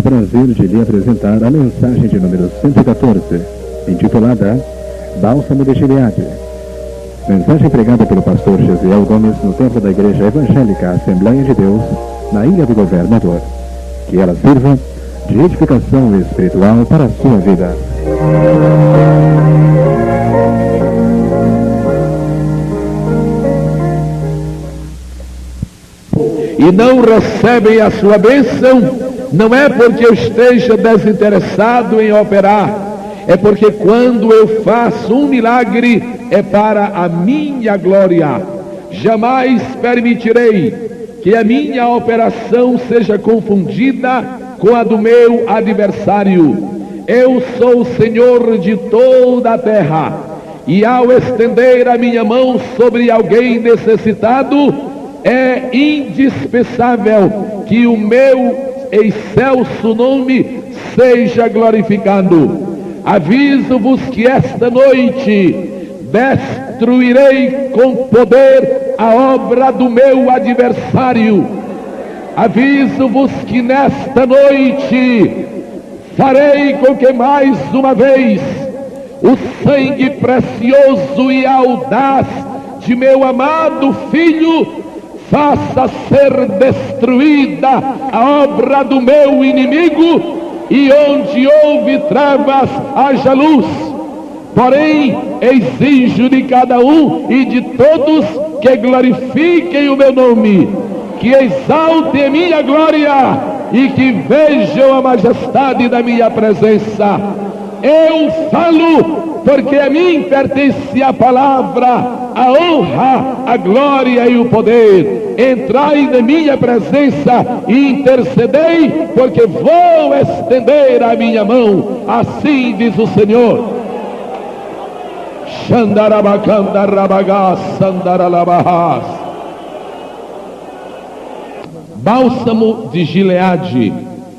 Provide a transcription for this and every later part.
prazer de lhe apresentar a mensagem de número 114, intitulada Bálsamo de Gileade. Mensagem pregada pelo pastor Gesiel Gomes no templo da Igreja Evangélica Assembleia de Deus, na Ilha do Governador. Que ela sirva de edificação espiritual para a sua vida. E não recebem a sua bênção, não é porque eu esteja desinteressado em operar, é porque quando eu faço um milagre é para a minha glória. Jamais permitirei que a minha operação seja confundida com a do meu adversário. Eu sou o Senhor de toda a terra, e ao estender a minha mão sobre alguém necessitado, é indispensável que o meu excelso nome seja glorificado. Aviso-vos que esta noite destruirei com poder a obra do meu adversário. Aviso-vos que nesta noite farei com que mais uma vez o sangue precioso e audaz de meu amado Filho faça ser destruída a obra do meu inimigo, e onde houve trevas haja luz. Porém, exijo de cada um e de todos que glorifiquem o meu nome, que exaltem a minha glória e que vejam a majestade da minha presença. Eu falo porque a mim pertence a palavra, a honra, a glória e o poder. Entrai na minha presença e intercedei, porque vou estender a minha mão. Assim diz o Senhor. Bálsamo de Gileade,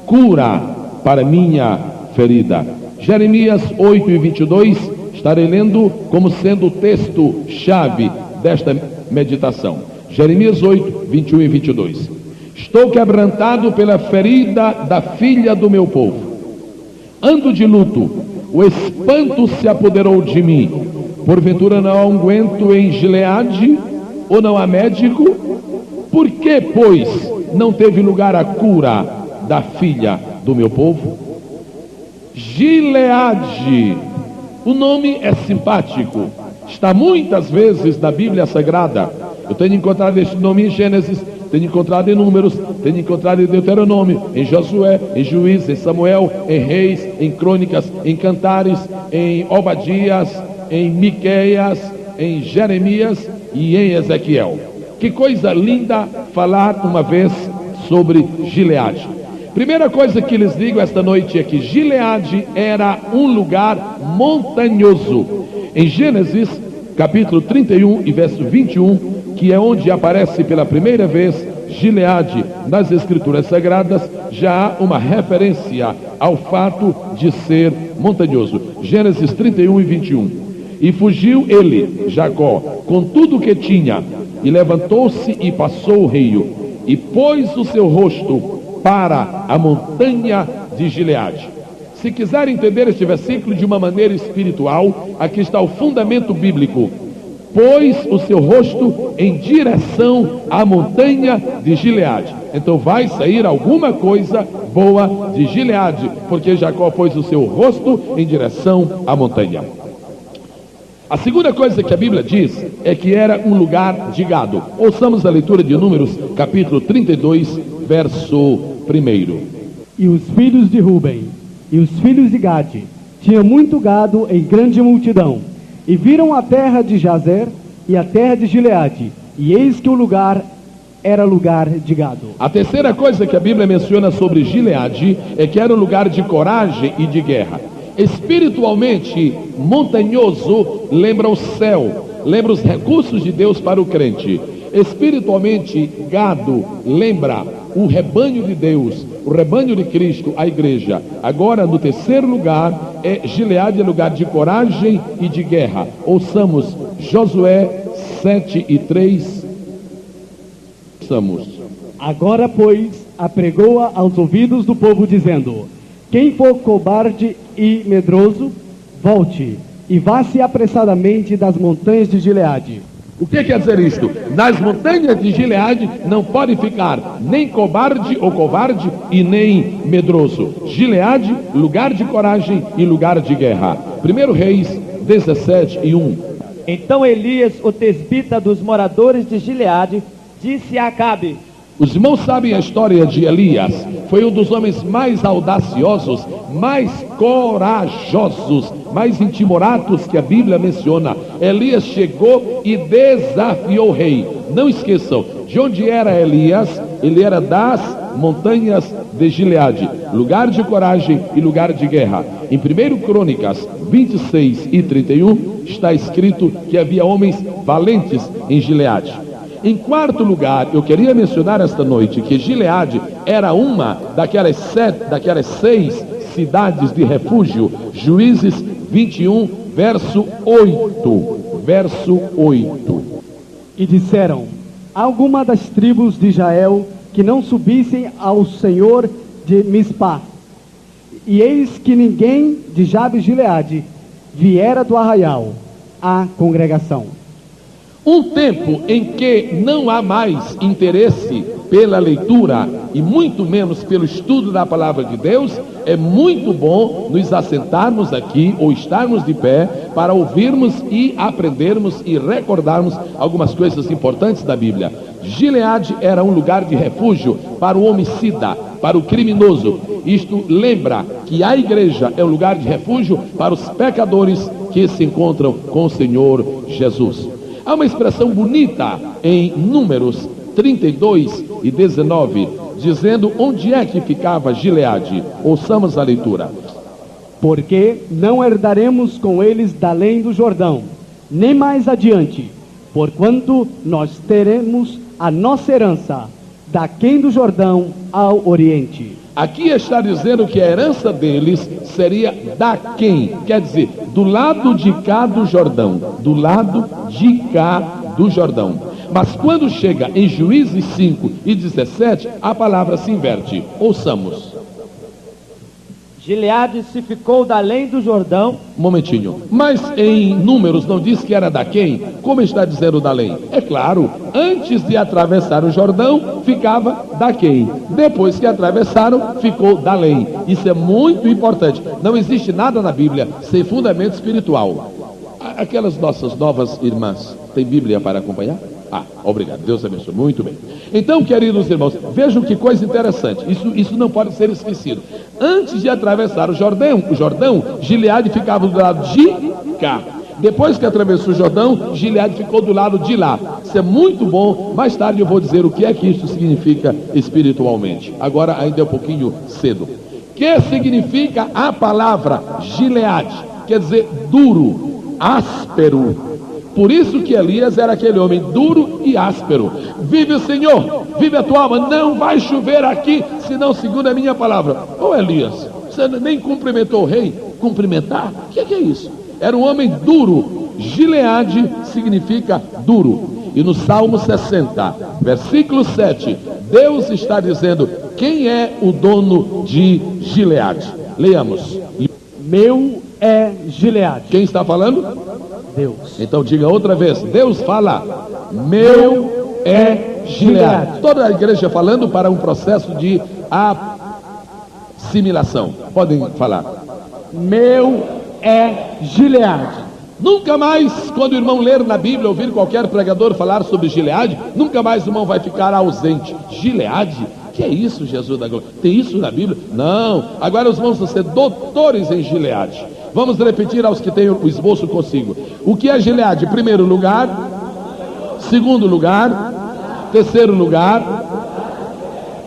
cura para minha ferida. Jeremias 8:22, estarei lendo como sendo o texto-chave desta meditação. Jeremias 8:21 e 22. Estou quebrantado pela ferida da filha do meu povo. Ando de luto, o espanto se apoderou de mim. Porventura não há unguento em Gileade, ou não há médico? Por que, pois, não teve lugar a cura da filha do meu povo? Gileade, o nome é simpático, está muitas vezes na Bíblia Sagrada. Eu tenho encontrado este nome em Gênesis, tenho encontrado em Números, tenho encontrado em Deuteronômio, em Josué, em Juízes, em Samuel, em Reis, em Crônicas, em Cantares, em Obadias, em Miqueias, em Jeremias e em Ezequiel. Que coisa linda falar uma vez sobre Gileade. Primeira coisa que lhes digo esta noite é que Gileade era um lugar montanhoso. Em Gênesis, capítulo 31 e verso 21, que é onde aparece pela primeira vez Gileade nas Escrituras Sagradas, já há uma referência ao fato de ser montanhoso. Gênesis 31 e 21. E fugiu ele, Jacó, com tudo o que tinha, e levantou-se e passou o rio, e pôs o seu rosto para a montanha de Gileade. Se quiser entender este versículo de uma maneira espiritual, aqui está o fundamento bíblico. Pôs o seu rosto em direção à montanha de Gileade. Então vai sair alguma coisa boa de Gileade, porque Jacó pôs o seu rosto em direção à montanha. A segunda coisa que a Bíblia diz é que era um lugar de gado. Ouçamos a leitura de Números, capítulo 32, verso 1. E os filhos de Ruben e os filhos de Gade tinham muito gado em grande multidão, e viram a terra de Jazer e a terra de Gileade, e eis que o lugar era lugar de gado. A terceira coisa que a Bíblia menciona sobre Gileade é que era um lugar de coragem e de guerra. Espiritualmente montanhoso lembra o céu, lembra os recursos de Deus para o crente. Espiritualmente, gado lembra o rebanho de Deus, o rebanho de Cristo, a igreja. Agora, no terceiro lugar, Gileade é lugar de coragem e de guerra. Ouçamos Josué 7:3. Ouçamos. Agora, pois, apregou-a aos ouvidos do povo, dizendo: quem for cobarde e medroso, volte e vá-se apressadamente das montanhas de Gileade. O que quer dizer isto? Nas montanhas de Gileade não pode ficar nem cobarde ou covarde e nem medroso. Gileade, lugar de coragem e lugar de guerra. 1 Reis 17:1. Então Elias, o tesbita dos moradores de Gileade, disse a Acabe: Os irmãos sabem a história de Elias. Foi um dos homens mais audaciosos, mais corajosos, mais intimoratos que a Bíblia menciona. Elias chegou e desafiou o rei. Não esqueçam, de onde era Elias? Ele era das montanhas de Gileade, lugar de coragem e lugar de guerra. Em 1 Crônicas 26:31 está escrito que havia homens valentes em Gileade. Em quarto lugar, eu queria mencionar esta noite que Gileade era uma daquelas 6 cidades de refúgio. Juízes 21, verso 8. E disseram: alguma das tribos de Israel que não subissem ao Senhor de Mispá. E eis que ninguém de Jabes Gileade viera do arraial à congregação. Um tempo em que não há mais interesse pela leitura e muito menos pelo estudo da palavra de Deus, é muito bom nos assentarmos aqui ou estarmos de pé para ouvirmos e aprendermos e recordarmos algumas coisas importantes da Bíblia. Gileade era um lugar de refúgio para o homicida, para o criminoso. Isto lembra que a igreja é um lugar de refúgio para os pecadores que se encontram com o Senhor Jesus. Há uma expressão bonita em Números 32:19, dizendo onde é que ficava Gileade. Ouçamos a leitura. Porque não herdaremos com eles da além do Jordão, nem mais adiante, porquanto nós teremos a nossa herança daquém do Jordão ao oriente. Aqui está dizendo que a herança deles seria daquém, quer dizer, do lado de cá do Jordão, do lado de cá do Jordão. Mas quando chega em Juízes 5:17, a palavra se inverte. Ouçamos. Gileade se ficou da além do Jordão. Um momentinho. Mas em Números não diz que era da quem? Como está dizendo da além? É claro, antes de atravessar o Jordão, ficava da quem? Depois que atravessaram, ficou da além. Isso é muito importante. Não existe nada na Bíblia sem fundamento espiritual. Aquelas nossas novas irmãs, tem Bíblia para acompanhar? Obrigado, Deus abençoe, muito bem. Então, queridos irmãos, vejam que coisa interessante, isso não pode ser esquecido. Antes de atravessar o Jordão, Gileade ficava do lado de cá. Depois que atravessou o Jordão, Gileade ficou do lado de lá. Isso é muito bom. Mais tarde eu vou dizer o que é que isso significa espiritualmente. Agora ainda é um pouquinho cedo. O que significa a palavra Gileade? Quer dizer duro, áspero. Por isso que Elias era aquele homem duro e áspero. Vive o Senhor, vive a tua alma, não vai chover aqui, senão segundo a minha palavra. Elias, você nem cumprimentou o rei? Cumprimentar? O que é isso? Era um homem duro. Gileade significa duro. E no Salmo 60, versículo 7, Deus está dizendo quem é o dono de Gileade. Leamos. Meu é Gileade. Quem está falando? Deus. Então diga outra vez. Deus fala. Meu é Gileade. Toda a igreja falando para um processo de assimilação. Podem falar. Meu é Gileade. Nunca mais, quando o irmão ler na Bíblia, ouvir qualquer pregador falar sobre Gileade, nunca mais o irmão vai ficar ausente. Gileade? Que é isso, Jesus da glória? Tem isso na Bíblia? Não. Agora os irmãos vão ser doutores em Gileade. Vamos repetir aos que têm o esboço consigo. O que é Gileade? Primeiro lugar, segundo lugar, terceiro lugar,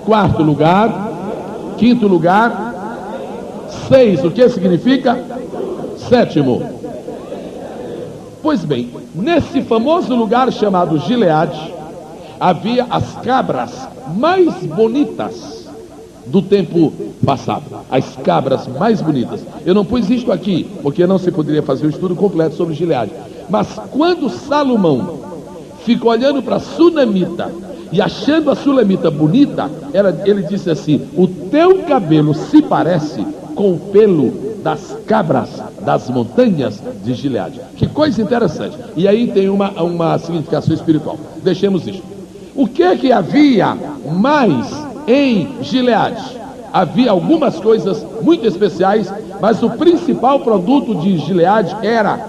quarto lugar, quinto lugar, 6. O que significa? Sétimo. Pois bem, nesse famoso lugar chamado Gileade, havia as cabras mais bonitas do tempo passado, as cabras mais bonitas. Eu não pus isto aqui, porque não se poderia fazer o estudo completo sobre Gileade. Mas quando Salomão ficou olhando para a Sunamita E achando a sulamita bonita, ele disse assim: o teu cabelo se parece com o pelo das cabras das montanhas de Gileade. Que coisa interessante. E aí tem uma significação espiritual. Deixemos isso. O que havia mais em Gileade? Havia algumas coisas muito especiais, mas o principal produto de Gileade era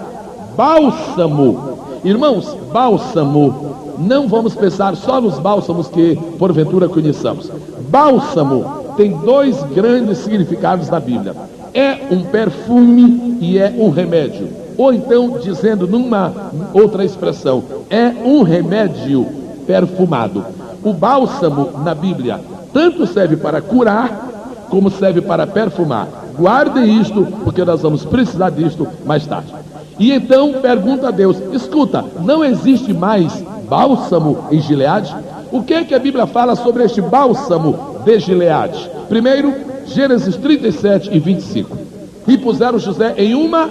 bálsamo. Irmãos, bálsamo, não vamos pensar só nos bálsamos que porventura conheçamos. Bálsamo tem dois grandes significados na Bíblia. É um perfume e é um remédio. Ou então, dizendo numa outra expressão, é um remédio perfumado. O bálsamo na Bíblia tanto serve para curar como serve para perfumar. Guardem isto, porque nós vamos precisar disto mais tarde. E então pergunta a Deus: escuta, não existe mais bálsamo em Gileade? O que é que a Bíblia fala sobre este bálsamo de Gileade? Primeiro, Gênesis 37 e 25. E puseram José em uma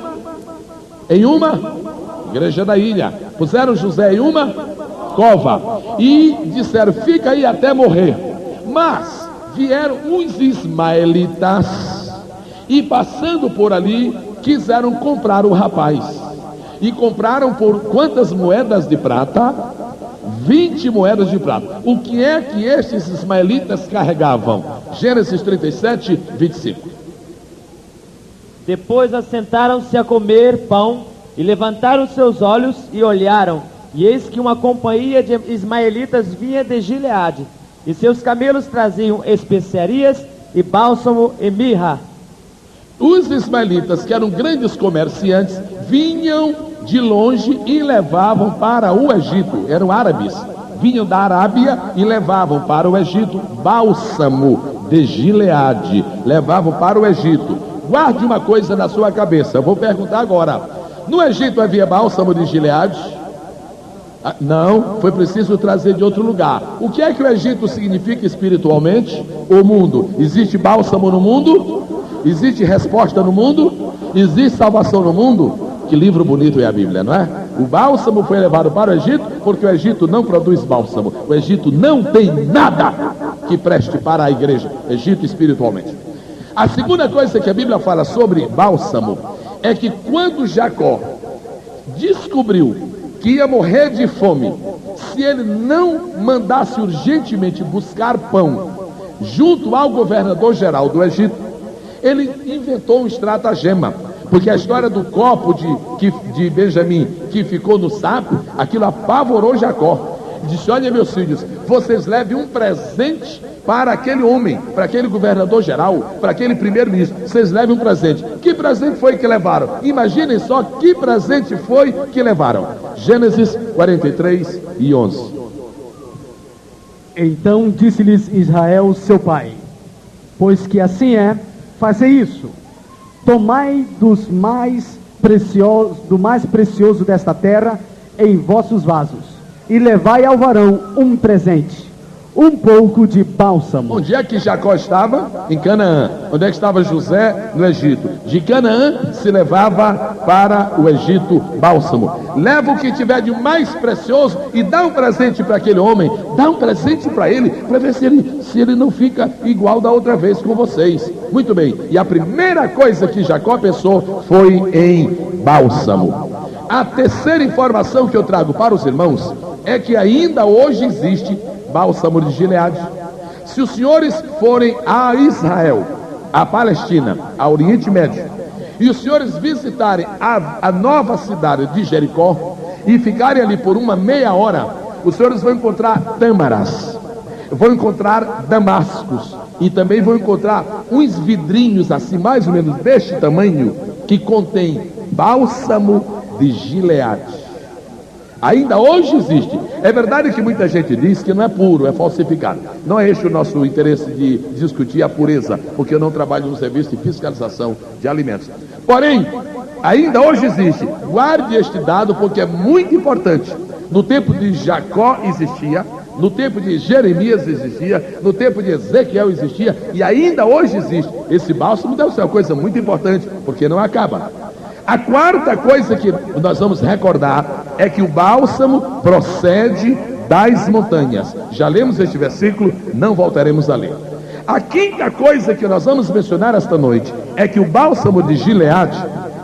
igreja da ilha. Puseram José em uma cova e disseram: fica aí até morrer. Mas vieram uns ismaelitas e, passando por ali, quiseram comprar o rapaz. E compraram por quantas moedas de prata? 20 moedas de prata. O que é que estes ismaelitas carregavam? Gênesis 37, 25. Depois assentaram-se a comer pão e levantaram seus olhos e olharam. E eis que uma companhia de ismaelitas vinha de Gileade. E seus camelos traziam especiarias e bálsamo e mirra. Os ismaelitas, que eram grandes comerciantes, vinham de longe e levavam para o Egito. Eram árabes, vinham da Arábia e levavam para o Egito bálsamo de Gileade. Levavam para o Egito. Guarde uma coisa na sua cabeça, eu vou perguntar agora: no Egito havia bálsamo de Gileade? Não, foi preciso trazer de outro lugar. O que é que o Egito significa espiritualmente? O mundo. Existe bálsamo no mundo? Existe resposta no mundo? Existe salvação no mundo? Que livro bonito é a Bíblia, não é? O bálsamo foi levado para o Egito porque o Egito não produz bálsamo. O Egito não tem nada que preste para a igreja. Egito espiritualmente. A segunda coisa que a Bíblia fala sobre bálsamo é que quando Jacó descobriu que ia morrer de fome, se ele não mandasse urgentemente buscar pão junto ao governador geral do Egito, ele inventou um estratagema, porque a história do copo de Benjamim que ficou no saco, aquilo apavorou Jacó. Ele disse: olha, meus filhos, vocês levem um presente para aquele homem, para aquele governador geral, para aquele primeiro-ministro. Vocês levem um presente. Que presente foi que levaram? Imaginem só que presente foi que levaram. Gênesis 43 e 11. Então disse-lhes Israel seu pai: pois que assim é, fazei isso. Tomai do mais precioso desta terra em vossos vasos, e levai ao varão um presente, um pouco de bálsamo. Onde é que Jacó estava? Em Canaã. Onde é que estava José? No Egito. De Canaã se levava para o Egito bálsamo. Leva o que tiver de mais precioso e dá um presente para aquele homem. Dá um presente para ele, para ver se ele não fica igual da outra vez com vocês. Muito bem. E a primeira coisa que Jacó pensou foi em bálsamo. A terceira informação que eu trago para os irmãos é que ainda hoje existe bálsamo de Gileade. Se os senhores forem a Israel, a Palestina, ao Oriente Médio, e os senhores visitarem a nova cidade de Jericó e ficarem ali por uma meia hora, os senhores vão encontrar tâmaras, vão encontrar damascos e também vão encontrar uns vidrinhos assim, mais ou menos deste tamanho, que contém bálsamo de Gileade. Ainda hoje existe. É verdade que muita gente diz que não é puro, é falsificado. Não é este o nosso interesse de discutir a pureza, porque eu não trabalho no serviço de fiscalização de alimentos. Porém, ainda hoje existe. Guarde este dado porque é muito importante. No tempo de Jacó existia, no tempo de Jeremias existia, no tempo de Ezequiel existia, e ainda hoje existe. Esse bálsamo deve ser uma coisa muito importante, porque não acaba. A quarta coisa que nós vamos recordar é que o bálsamo procede das montanhas. Já lemos este versículo, não voltaremos a ler. A quinta coisa que nós vamos mencionar esta noite é que o bálsamo de Gileade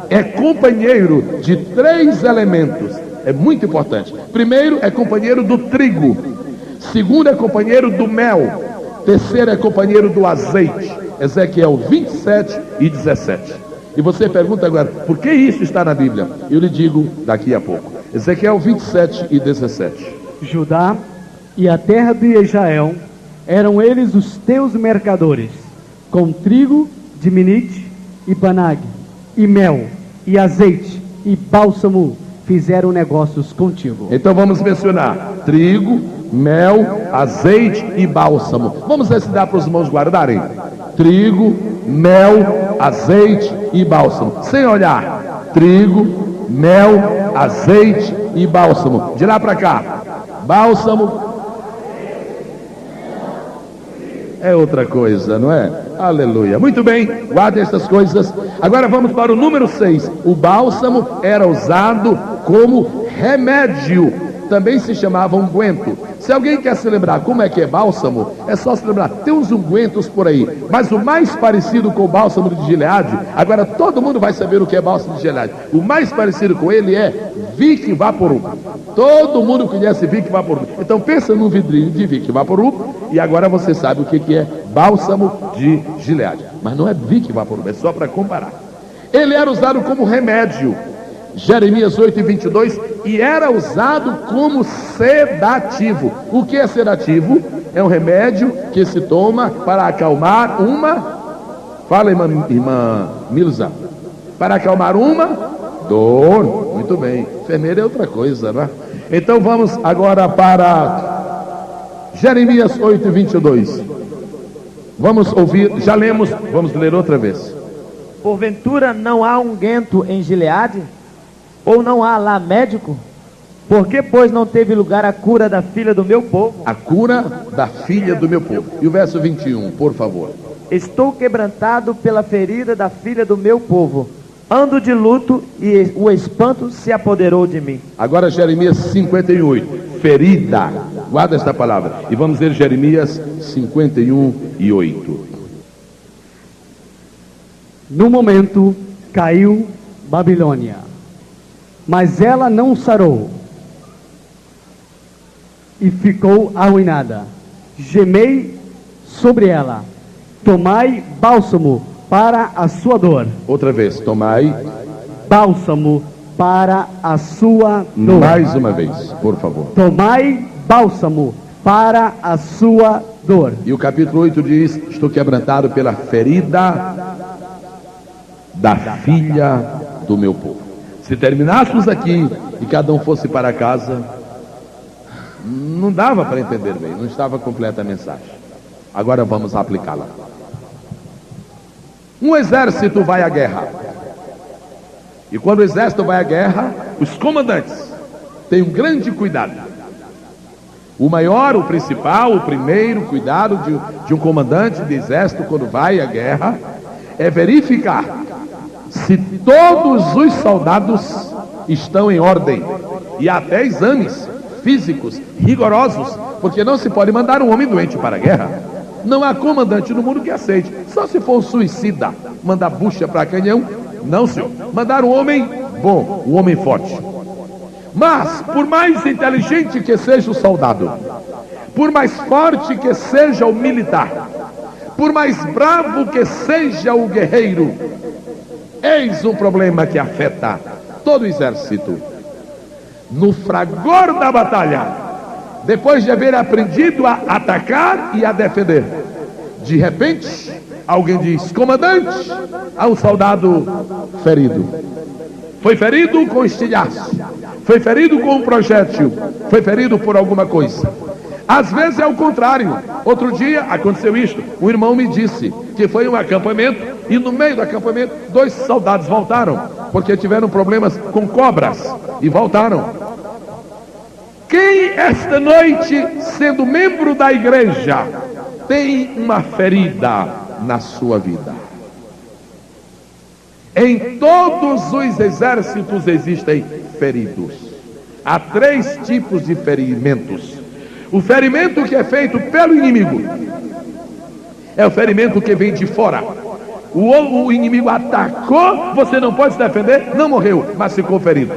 é companheiro de 3 elementos. É muito importante. Primeiro, é companheiro do trigo. Segundo, é companheiro do mel. Terceiro, é companheiro do azeite. Ezequiel 27 e 17. E você pergunta agora, por que isso está na Bíblia? Eu lhe digo daqui a pouco. Ezequiel 27 e 17. Judá e a terra de Israel, eram eles os teus mercadores, com trigo de Minite e Panag, e mel, e azeite, e bálsamo, fizeram negócios contigo. Então vamos mencionar trigo, mel, azeite e bálsamo. Vamos ensinar para os irmãos guardarem. Trigo, mel, azeite e bálsamo. Sem olhar. Trigo, mel, azeite e bálsamo. De lá para cá. Bálsamo é outra coisa, não é? Aleluia. Muito bem, guardem estas coisas. Agora vamos para o número 6. O bálsamo era usado como remédio. Também se chamava unguento. Se alguém quer se lembrar como é que é bálsamo, é só se lembrar. Tem uns ungüentos por aí, mas o mais parecido com o bálsamo de Gileade, agora todo mundo vai saber o que é bálsamo de Gileade. O mais parecido com ele é Vic Vaporub. Todo mundo conhece Vic Vaporub. Então pensa num vidrinho de Vic Vaporub e agora você sabe o que é bálsamo de Gileade. Mas não é Vic Vaporub, é só para comparar. Ele era usado como remédio. Jeremias 8 e 22, e era usado como sedativo. O que é sedativo? É um remédio que se toma para acalmar uma... Fala, irmã Milza. Para acalmar uma dor. Muito bem. Enfermeira é outra coisa, não é? Então vamos agora para Jeremias 8 e 22. Vamos ouvir, já lemos, vamos ler outra vez. Porventura não há unguento em Gileade? Ou não há lá médico? Por que, pois, não teve lugar a cura da filha do meu povo? A cura da filha do meu povo. E o verso 21, por favor. Estou quebrantado pela ferida da filha do meu povo. Ando de luto e o espanto se apoderou de mim. Agora Jeremias 58. Ferida. Guarda esta palavra. E vamos ler Jeremias 51 e 8. No momento, caiu Babilônia. Mas ela não sarou e ficou arruinada. Gemei sobre ela. Tomai bálsamo para a sua dor. Outra vez, tomai Bálsamo para a sua dor. mais uma vez, por favor. Tomai bálsamo para a sua dor. E o capítulo 8 diz: estou quebrantado pela ferida da filha do meu povo. Se terminássemos aqui e cada um fosse para casa, não dava para entender bem, não estava completa a mensagem. Agora vamos aplicá-la. Um exército vai à guerra. E quando o exército vai à guerra, os comandantes têm um grande cuidado. O maior, o principal, o primeiro cuidado de um comandante de exército quando vai à guerra é verificar se todos os soldados estão em ordem, e até exames físicos rigorosos, porque não se pode mandar um homem doente para a guerra. Não há comandante no mundo que aceite, só se for um suicida, mandar bucha para canhão, não senhor, mandar um homem bom, um homem forte. Mas, por mais inteligente que seja o soldado, por mais forte que seja o militar, por mais bravo que seja o guerreiro, eis um problema que afeta todo o exército. No fragor da batalha, depois de haver aprendido a atacar e a defender, de repente, alguém diz: comandante, há um soldado ferido. Foi ferido com estilhaço, foi ferido com um projétil, foi ferido por alguma coisa. Às vezes é o contrário. Outro dia aconteceu isto. Um irmão me disse que foi um acampamento e no meio do acampamento 2 soldados voltaram porque tiveram problemas com cobras e voltaram. Quem esta noite, sendo membro da igreja, tem uma ferida na sua vida? Em todos os exércitos existem feridos. Há 3 tipos de ferimentos. O ferimento que é feito pelo inimigo é o ferimento que vem de fora. O inimigo atacou, você não pode se defender, não morreu, mas ficou ferido.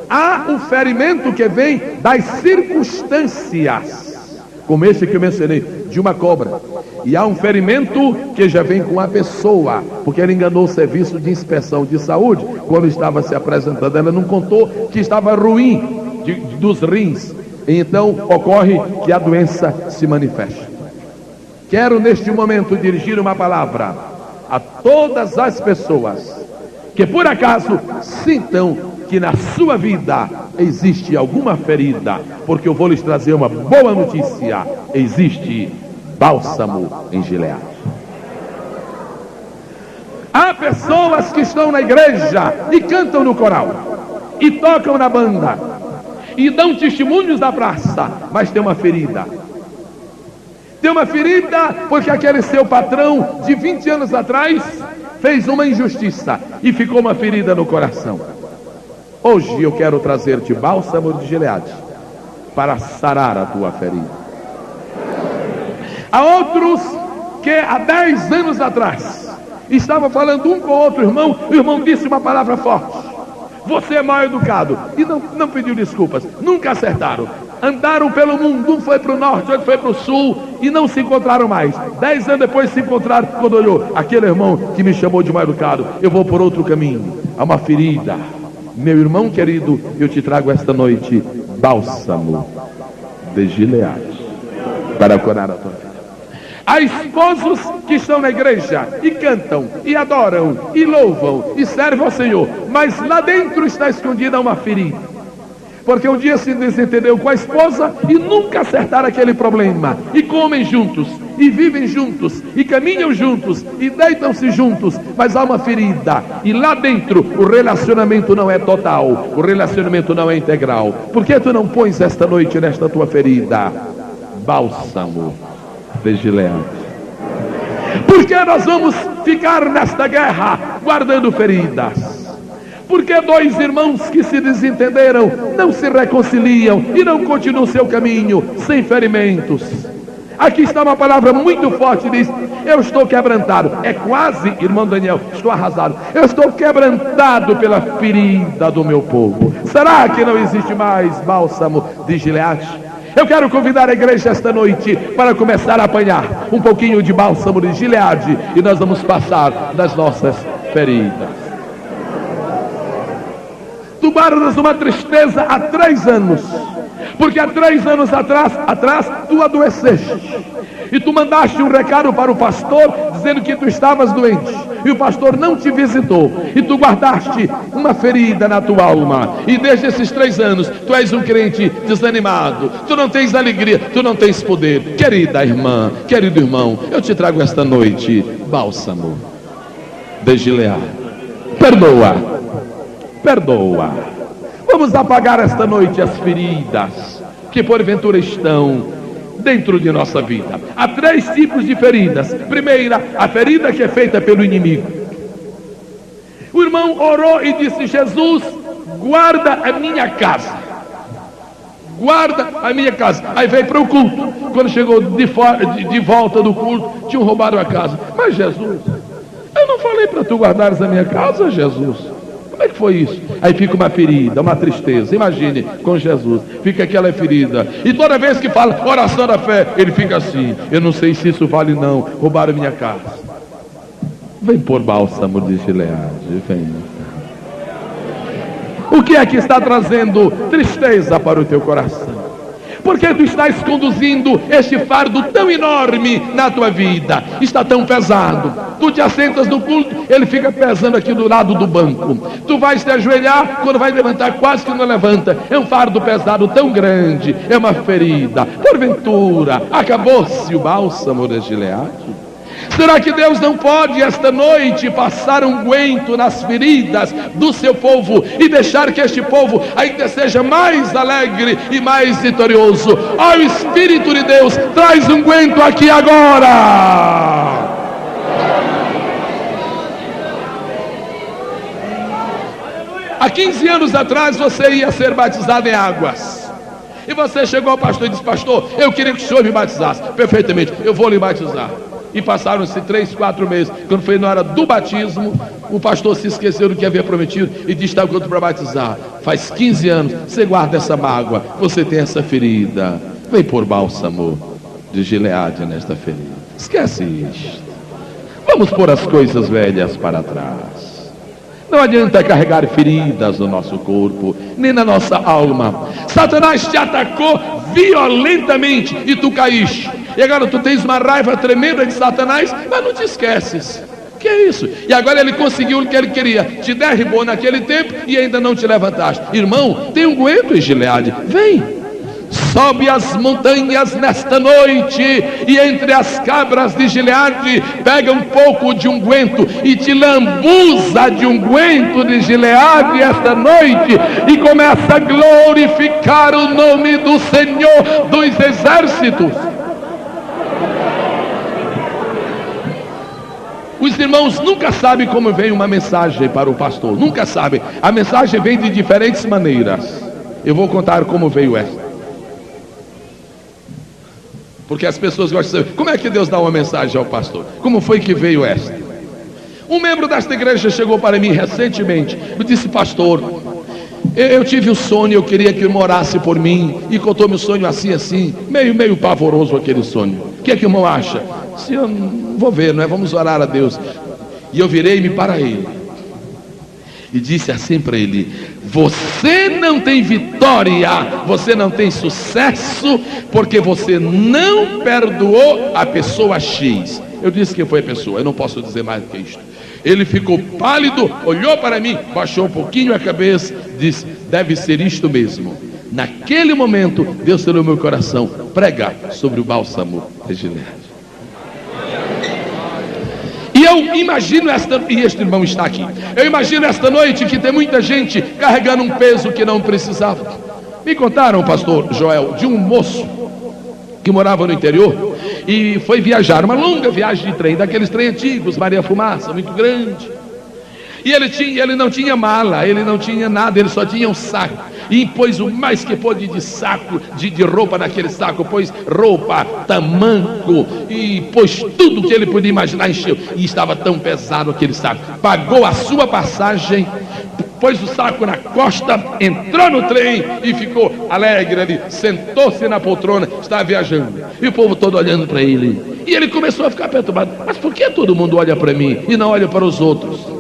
Há o ferimento que vem das circunstâncias, como esse que eu mencionei, de uma cobra. E há um ferimento que já vem com a pessoa, porque ela enganou o serviço de inspeção de saúde, quando estava se apresentando, ela não contou que estava ruim dos rins. Então ocorre que a doença se manifesta. Quero neste momento dirigir uma palavra a todas as pessoas que por acaso sintam que na sua vida existe alguma ferida, porque eu vou lhes trazer uma boa notícia: existe bálsamo em Gileade. Há pessoas que estão na igreja e cantam no coral e tocam na banda e dão testemunhos da praça, mas tem uma ferida. Tem uma ferida porque aquele seu patrão de 20 anos atrás fez uma injustiça e ficou uma ferida no coração. Hoje eu quero trazer-te bálsamo de Gileade para sarar a tua ferida. Há outros que há 10 anos atrás estavam falando um com o outro irmão, o irmão disse uma palavra forte: você é mal educado, e não pediu desculpas, nunca acertaram. Andaram pelo mundo, um foi para o norte, outro foi para o sul, e não se encontraram mais. 10 anos depois se encontraram, quando olhou, aquele irmão que me chamou de mal educado, eu vou por outro caminho. Há uma ferida. Meu irmão querido, eu te trago esta noite bálsamo de Gileade para curar a tua vida. Há esposos que estão na igreja e cantam, e adoram, e louvam, e servem ao Senhor, mas lá dentro está escondida uma ferida, porque um dia se desentendeu com a esposa e nunca acertaram aquele problema, e comem juntos, e vivem juntos, e caminham juntos, e deitam-se juntos, mas há uma ferida, e lá dentro o relacionamento não é total, o relacionamento não é integral. Por que tu não pões esta noite nesta tua ferida bálsamo de Gileade? Porque nós vamos ficar nesta guerra guardando feridas? Porque dois irmãos que se desentenderam não se reconciliam e não continuam seu caminho sem ferimentos? Aqui está uma palavra muito forte, diz: eu estou quebrantado. É quase, irmão Daniel, estou arrasado. Eu estou quebrantado pela ferida do meu povo. Será que não existe mais bálsamo de Gileade? Eu quero convidar a igreja esta noite para começar a apanhar um pouquinho de bálsamo de Gileade, e nós vamos passar das nossas feridas. Tu guardas uma tristeza há 3 anos, porque há 3 anos atrás tu adoeceste, e tu mandaste um recado para o pastor dizendo que tu estavas doente, e o pastor não te visitou, e tu guardaste uma ferida na tua alma, e desde esses 3 anos tu és um crente desanimado, tu não tens alegria, tu não tens poder. Querida irmã, querido irmão, eu te trago esta noite bálsamo de Gileade. Perdoa. Vamos apagar esta noite as feridas que porventura estão dentro de nossa vida. Há 3 tipos de feridas. Primeira, a ferida que é feita pelo inimigo. O irmão orou e disse: Jesus, guarda a minha casa. Guarda a minha casa. Aí veio para o culto. Quando chegou de volta do culto, tinham roubado a casa. Mas Jesus, eu não falei para tu guardares a minha casa, Jesus. Como é que foi isso? Aí fica uma ferida, uma tristeza. Imagine com Jesus, fica aquela ferida. E toda vez que fala oração da fé, ele fica assim: eu não sei se isso vale não, roubaram minha casa. Vem por bálsamo de Gileade, vem. O que é que está trazendo tristeza para o teu coração? Porque tu estás conduzindo este fardo tão enorme na tua vida, está tão pesado. Tu te assentas no culto, ele fica pesando aqui do lado do banco. Tu vais te ajoelhar, quando vai levantar quase que não levanta. É um fardo pesado tão grande, é uma ferida. Porventura, acabou-se o bálsamo de Gileade? Será que Deus não pode esta noite passar unguento nas feridas do seu povo e deixar que este povo ainda seja mais alegre e mais vitorioso? Ó, o Espírito de Deus traz unguento aqui agora. Há 15 anos atrás você ia ser batizado em águas. E você chegou ao pastor e disse: pastor, eu queria que o senhor me batizasse. Perfeitamente, eu vou lhe batizar. E passaram-se 3, 4 meses. Quando foi na hora do batismo, o pastor se esqueceu do que havia prometido e disse: está pronto para batizar. Faz 15 anos, você guarda essa mágoa, você tem essa ferida. Vem pôr bálsamo de Gileade nesta ferida. Esquece isto. Vamos pôr as coisas velhas para trás. Não adianta carregar feridas no nosso corpo, nem na nossa alma. Satanás te atacou violentamente e tu caíste. E agora tu tens uma raiva tremenda de Satanás, mas não te esqueces. Que é isso? E agora ele conseguiu o que ele queria. Te derribou naquele tempo e ainda não te levantaste. Irmão, tem unguento em Gileade. Vem. Sobe as montanhas nesta noite e entre as cabras de Gileade pega um pouco de unguento e te lambuza de unguento de Gileade esta noite e começa a glorificar o nome do Senhor dos Exércitos. Os irmãos nunca sabem como vem uma mensagem para o pastor, nunca sabem. A mensagem vem de diferentes maneiras. Eu vou contar como veio esta. Porque as pessoas gostam de saber como é que Deus dá uma mensagem ao pastor. Como foi que veio esta? Um membro desta igreja chegou para mim recentemente e disse: pastor, eu tive um sonho, eu queria que ele orasse por mim. E contou-me o sonho assim, meio pavoroso aquele sonho. O que é que o irmão acha? Se eu vou ver, não é? Vamos orar a Deus. E eu virei-me para ele e disse assim para ele: você não tem vitória, você não tem sucesso, porque você não perdoou a pessoa X. Eu disse quem foi a pessoa, eu não posso dizer mais do que isto. Ele ficou pálido, olhou para mim, baixou um pouquinho a cabeça, disse: deve ser isto mesmo. Naquele momento, Deus tirou meu coração: prega sobre o bálsamo de Gileade. E eu imagino e este irmão está aqui, eu imagino esta noite que tem muita gente carregando um peso que não precisava. Me contaram, pastor Joel, de um moço que morava no interior e foi viajar, uma longa viagem de trem, daqueles trem antigos, Maria Fumaça, muito grande. E ele não tinha mala, ele não tinha nada, ele só tinha um saco. E pôs o mais que pôde de saco, de roupa naquele saco. Pôs roupa, tamanco, e pôs tudo que ele podia imaginar, encheu. E estava tão pesado aquele saco. Pagou a sua passagem, pôs o saco na costa, entrou no trem e ficou alegre ali. Sentou-se na poltrona, estava viajando. E o povo todo olhando para ele. E ele começou a ficar perturbado. Mas por que todo mundo olha para mim e não olha para os outros?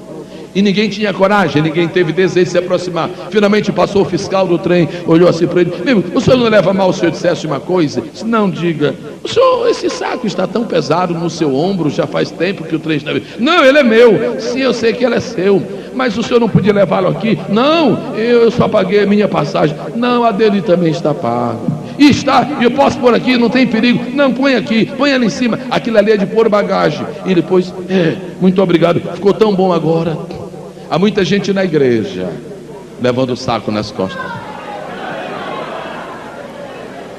E ninguém tinha coragem, ninguém teve desejo de se aproximar. Finalmente passou o fiscal do trem, olhou assim para ele: meu, o senhor não leva mal se eu dissesse uma coisa? Disse: não, diga. O senhor, esse saco está tão pesado no seu ombro, já faz tempo que o trem está... Não, ele é meu. Sim, eu sei que ele é seu, mas o senhor não podia levá-lo aqui? Não, eu só paguei a minha passagem. Não, a dele também está paga. E está, eu posso pôr aqui, não tem perigo. Não, põe aqui, põe ali em cima. Aquilo ali é de pôr bagagem. E depois, muito obrigado, ficou tão bom agora. Há muita gente na igreja levando o saco nas costas.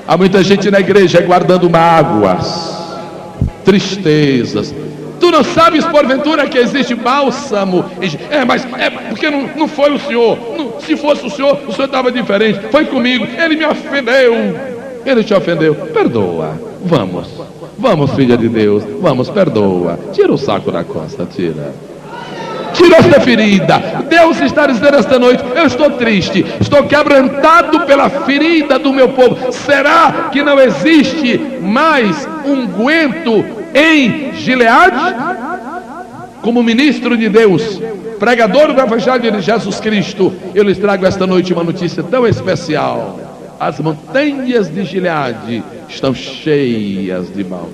Há muita gente na igreja guardando mágoas, tristezas. Tu não sabes porventura que existe bálsamo? Mas é porque não foi o senhor. Se fosse o senhor estava diferente. Foi comigo, ele me ofendeu. Ele te ofendeu, perdoa. Vamos, filha de Deus, vamos, perdoa. Tira o saco da costa, tira esta ferida. Deus está dizendo esta noite: eu estou triste, estou quebrantado pela ferida do meu povo. Será que não existe mais unguento em Gileade? Como ministro de Deus, pregador do Evangelho de Jesus Cristo, eu lhes trago esta noite uma notícia tão especial. As montanhas de Gileade estão cheias de mal.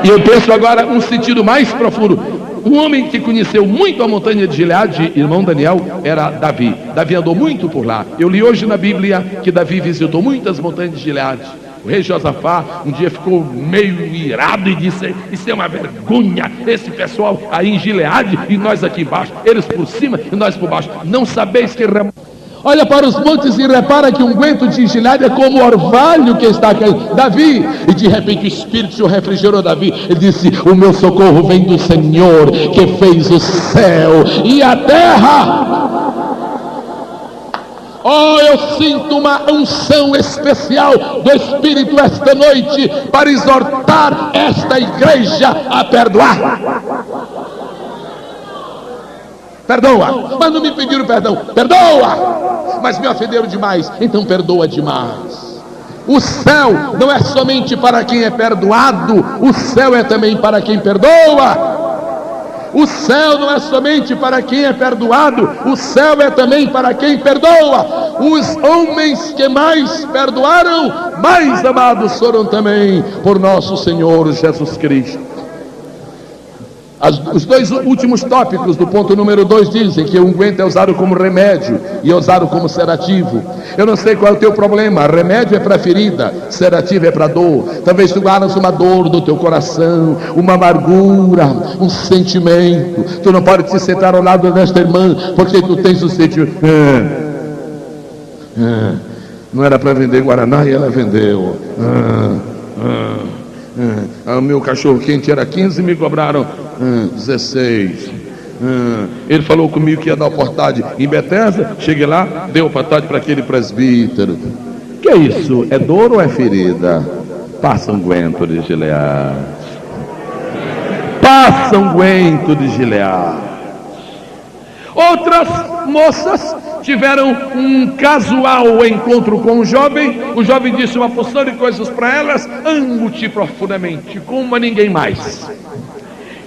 E eu penso agora um sentido mais profundo. Um homem que conheceu muito a montanha de Gileade, irmão Daniel, era Davi. Davi andou muito por lá. Eu li hoje na Bíblia que Davi visitou muitas montanhas de Gileade. O rei Josafá um dia ficou meio irado e disse: isso é uma vergonha, esse pessoal aí em Gileade e nós aqui embaixo, eles por cima e nós por baixo. Não sabeis que... Olha para os montes e repara que o unguento de Gileade é como o orvalho que está caindo. Davi, e de repente o Espírito refrigerou Davi. Ele disse: o meu socorro vem do Senhor que fez o céu e a terra. Oh, eu sinto uma unção especial do Espírito esta noite para exortar esta igreja a perdoar. Perdoa, mas não me pediram perdão. Perdoa, mas me ofenderam demais, então perdoa demais. O céu não é somente para quem é perdoado, o céu é também para quem perdoa. O céu não é somente para quem é perdoado, o céu é também para quem perdoa. Os homens que mais perdoaram, mais amados foram também por nosso Senhor Jesus Cristo. Os dois últimos tópicos do ponto número 2 dizem que o unguento é usado como remédio e é usado como sedativo. Eu não sei qual é o teu problema. Remédio é para ferida, sedativo é para dor. Talvez tu guardas uma dor do teu coração, uma amargura, um sentimento. Tu não pode te sentar ao lado desta irmã porque tu tens o sentimento. Não era para vender Guaraná e ela vendeu. O meu cachorro quente era 15 e me cobraram 16. Ele falou comigo que ia dar oportunidade em Betesda. Cheguei lá, deu oportunidade para aquele presbítero. Que é isso? É dor ou é ferida? Passa unguento de Gileade. Passa unguento de Gileade. Outras moças tiveram um casual encontro com um jovem. O jovem disse uma porção de coisas para elas. Amo-te profundamente, como a ninguém mais.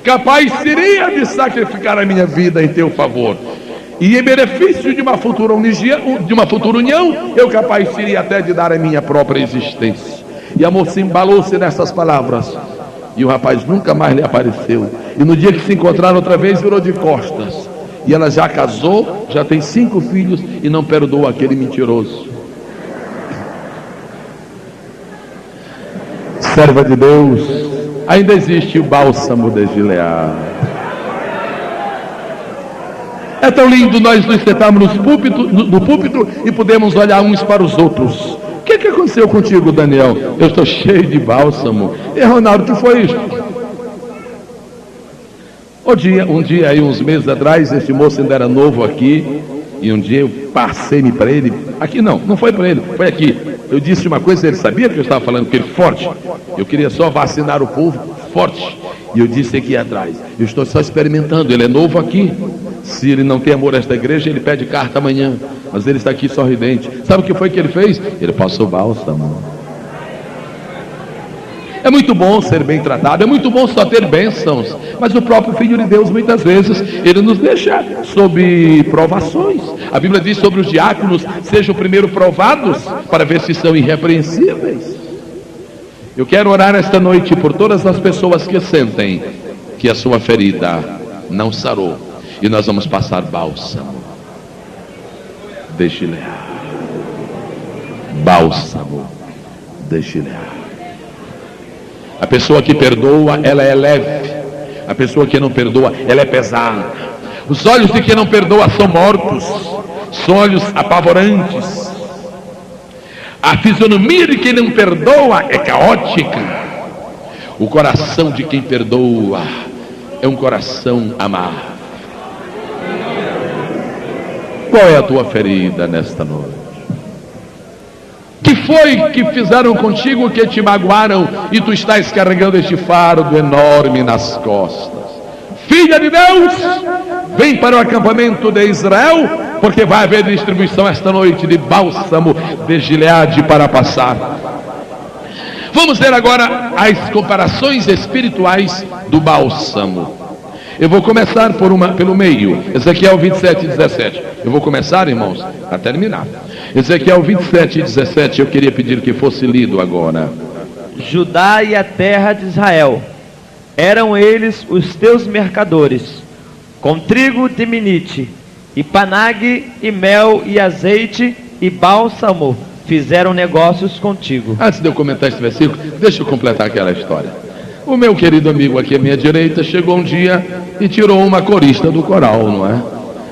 Capaz seria de sacrificar a minha vida em teu favor. E em benefício de uma futura união, eu capaz seria até de dar a minha própria existência. E a moça embalou-se nessas palavras. E o rapaz nunca mais lhe apareceu. E no dia que se encontraram outra vez, virou de costas. E ela já casou, já tem 5 filhos e não perdoa aquele mentiroso. Serva de Deus, ainda existe o bálsamo de Gileade. É tão lindo nós nos sentarmos no púlpito e podemos olhar uns para os outros. O que aconteceu contigo, Daniel? Eu estou cheio de bálsamo. E Ronaldo, o que foi isso? Um dia aí, uns meses atrás, esse moço ainda era novo aqui, e um dia eu passei-me para ele, aqui não foi para ele, foi aqui. Eu disse uma coisa, ele sabia que eu estava falando com ele forte. Eu queria só vacinar o povo forte. E eu disse aqui atrás, eu estou só experimentando, ele é novo aqui. Se ele não tem amor a esta igreja, ele pede carta amanhã. Mas ele está aqui sorridente. Sabe o que foi que ele fez? Ele passou bálsamo. É muito bom ser bem tratado, é muito bom só ter bênçãos, mas o próprio Filho de Deus, muitas vezes, ele nos deixa sob provações. A Bíblia diz sobre os diáconos: sejam primeiro provados, para ver se são irrepreensíveis. Eu quero orar esta noite por todas as pessoas que sentem que a sua ferida não sarou, e nós vamos passar bálsamo de Gileade. Bálsamo de Gileade. A pessoa que perdoa, ela é leve. A pessoa que não perdoa, ela é pesada. Os olhos de quem não perdoa são mortos, são olhos apavorantes. A fisionomia de quem não perdoa é caótica. O coração de quem perdoa é um coração amável. Qual é a tua ferida nesta noite? Que foi que fizeram contigo que te magoaram e tu estás carregando este fardo enorme nas costas? Filha de Deus, vem para o acampamento de Israel, porque vai haver distribuição esta noite de bálsamo de Gileade para passar. Vamos ver agora as comparações espirituais do bálsamo. Eu vou começar pelo meio. Ezequiel 27 e 17. Eu vou começar, irmãos, a terminar. Ezequiel 27 e 17, eu queria pedir que fosse lido agora. Judá e a terra de Israel, eram eles os teus mercadores, com trigo de minite, e panague, e mel, e azeite, e bálsamo, fizeram negócios contigo. Antes de eu comentar este versículo, deixa eu completar aquela história. O meu querido amigo aqui à minha direita chegou um dia e tirou uma corista do coral, não é?